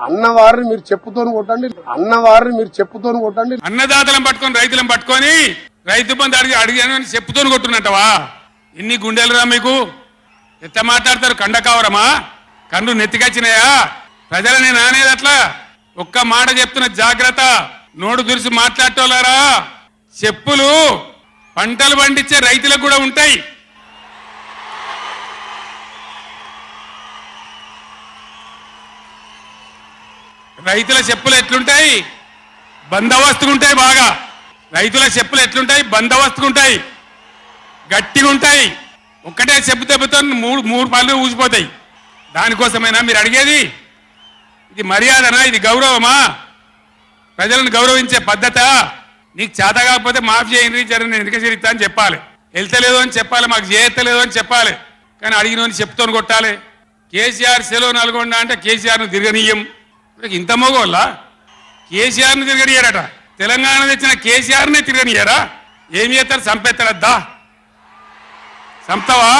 అన్నవారిని మీరు చెప్పుతోని కొట్టండి, అన్నవారిని మీరు చెప్పుతోని కొట్టండి. అన్నదాతలను పట్టుకొని రైతులను పట్టుకొని రైతు బంధు అడిగాను చెప్పుతోని కొట్టున్నట్టవా? ఇన్ని గుండెలురా మీకు? ఎట్లా మాట్లాడతారు? కండకావరమా? కన్ను నెత్తికొచ్చినాయా? ప్రజలని నానేది అట్లా. ఒక్క మాట చెప్తున్న జాగ్రత్త. నోడు దురిసి మాట్లాడటోలారా, చెప్పులు పంటలు పండించే రైతులకు కూడా ఉంటాయి. రైతుల చెప్పులు ఎట్లుంటాయి? బందోబస్తుకుంటాయి. బాగా రైతుల చెప్పులు ఎట్లుంటాయి? బందోబస్తుకుంటాయి, గట్టిగా ఉంటాయి. ఒక్కటే చెప్పు దెబ్బతో మూడు పళ్ళు ఊసిపోతాయి. దానికోసమైనా మీరు అడిగేది? ఇది మర్యాదనా? ఇది గౌరవమా? ప్రజలను గౌరవించే పద్ధత? నీకు చేత కాకపోతే మాఫీ చేయండి, జరగని ఎన్నిక చరిత్ర అని చెప్పాలి. వెళ్తలేదు అని చెప్పాలి, మాకు చేయలేదు అని చెప్పాలి. కానీ అడిగినోని చెప్తోని కొట్టాలి. కేసీఆర్ సెలవు నల్గొండ అంటే కేసీఆర్ను తిరగనీయం. ఇంత మోగోళ్ళ కేసీఆర్ను తిరగనియారట. తెలంగాణ తెచ్చిన కేసీఆర్నే తిరగనియారా? ఏం చేస్తారు? చంపేస్తారద్దా? చంపుతావా?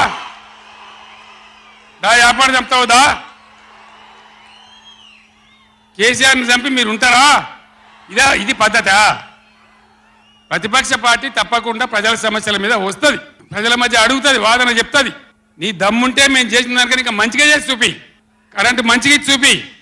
దా వ్యాపారం చంపుతావుదా? కేసీఆర్ని చంపి మీరు ఉంటారా? ఇది పద్ధత? ప్రతిపక్ష పార్టీ తప్పకుండా ప్రజల సమస్యల మీద వస్తుంది, ప్రజల మధ్య అడుగుతుంది, వాదన చెప్తుంది. నీ దమ్ముంటే మేము చేసిన దానికన్నా ఇంకా మంచిగా చేసి చూపి, కరెంటు మంచిగా చూపి.